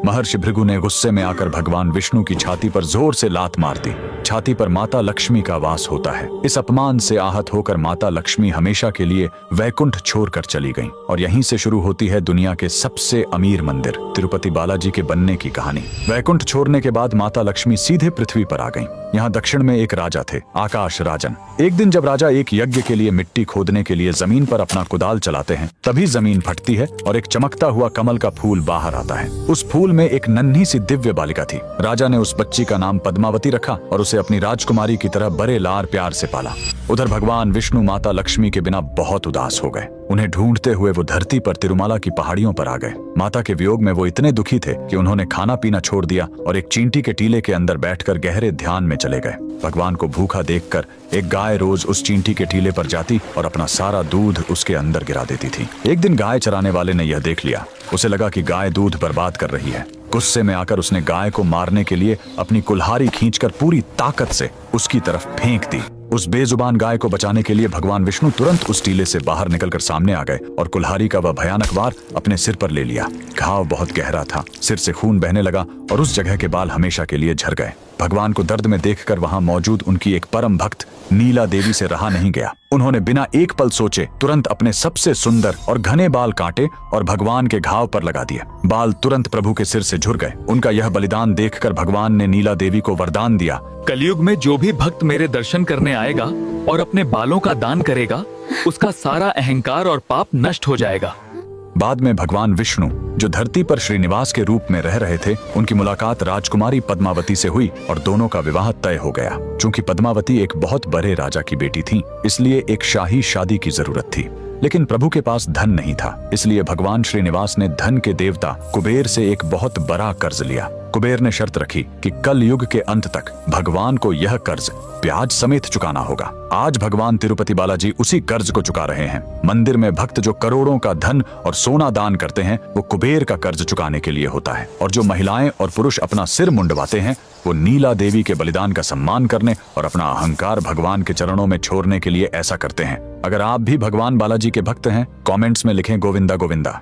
महर्षि भृगु ने गुस्से में आकर भगवान विष्णु की छाती पर जोर से लात मार दी। छाती पर माता लक्ष्मी का वास होता है। इस अपमान से आहत होकर माता लक्ष्मी हमेशा के लिए वैकुंठ छोड़कर चली गईं और यहीं से शुरू होती है दुनिया के सबसे अमीर मंदिर तिरुपति बालाजी के बनने की कहानी। वैकुंठ छोड़ने के बाद माता लक्ष्मी सीधे पृथ्वी पर आ गईं। यहाँ दक्षिण में एक राजा थे, आकाश राजन। एक दिन जब राजा एक यज्ञ के लिए मिट्टी खोदने के लिए जमीन पर अपना कुदाल चलाते हैं, तभी जमीन फटती है और एक चमकता हुआ कमल का फूल बाहर आता है। उस फूल में एक नन्ही सी दिव्य बालिका थी। राजा ने उस बच्ची का नाम पद्मावती रखा और उसे अपनी राजकुमारी की तरह बड़े लाड़ प्यार से पाला। उधर भगवान विष्णु माता लक्ष्मी के बिना बहुत उदास हो गए। उन्हें ढूंढते हुए वो धरती पर तिरुमाला की पहाड़ियों पर आ गए। माता के वियोग में वो इतने दुखी थे कि उन्होंने खाना पीना छोड़ दिया और एक चींटी के टीले के अंदर बैठकर गहरे ध्यान में चले गए। भगवान को भूखा देखकर एक गाय रोज उस चींटी के टीले पर जाती और अपना सारा दूध उसके अंदर गिरा देती थी। एक दिन गाय चराने वाले ने यह देख लिया। उसे लगा कि गाय दूध बर्बाद कर रही है। गुस्से में आकर उसने गाय को मारने के लिए अपनी कुल्हाड़ी खींचकर पूरी ताकत से उसकी तरफ फेंक दी। उस बेजुबान गाय को बचाने के लिए भगवान विष्णु तुरंत उस टीले से बाहर निकलकर सामने आ गए और कुल्हाड़ी का वह भयानक वार अपने सिर पर ले लिया। घाव बहुत गहरा था, सिर से खून बहने लगा और उस जगह के बाल हमेशा के लिए झड़ गए। भगवान को दर्द में देखकर वहां मौजूद उनकी एक परम भक्त नीला देवी से रहा नहीं गया। उन्होंने बिना एक पल सोचे तुरंत अपने सबसे सुंदर और घने बाल काटे और भगवान के घाव पर लगा दिए। बाल तुरंत प्रभु के सिर से झुर गए। उनका यह बलिदान देखकर भगवान ने नीला देवी को वरदान दिया, कलयुग में जो भी भक्त मेरे दर्शन करने आएगा और अपने बालों का दान करेगा, उसका सारा अहंकार और पाप नष्ट हो जाएगा। बाद में भगवान विष्णु जो धरती पर श्रीनिवास के रूप में रह रहे थे, उनकी मुलाकात राजकुमारी पद्मावती से हुई और दोनों का विवाह तय हो गया। चूंकि पद्मावती एक बहुत बड़े राजा की बेटी थी, इसलिए एक शाही शादी की जरूरत थी। लेकिन प्रभु के पास धन नहीं था, इसलिए भगवान श्रीनिवास ने धन के देवता कुबेर से एक बहुत बड़ा कर्ज लिया। कुबेर ने शर्त रखी कि कल युग के अंत तक भगवान को यह कर्ज ब्याज समेत चुकाना होगा। आज भगवान तिरुपति बालाजी उसी कर्ज को चुका रहे हैं। मंदिर में भक्त जो करोड़ों का धन और सोना दान करते हैं, वो कुबेर का कर्ज चुकाने के लिए होता है, और जो महिलाएं और पुरुष अपना सिर मुंडवाते हैं, वो नीला देवी के बलिदान का सम्मान करने और अपना अहंकार भगवान के चरणों में छोड़ने के लिए ऐसा करते हैं। अगर आप भी भगवान बालाजी के भक्त हैं, कमेंट्स में लिखें गोविंदा गोविंदा।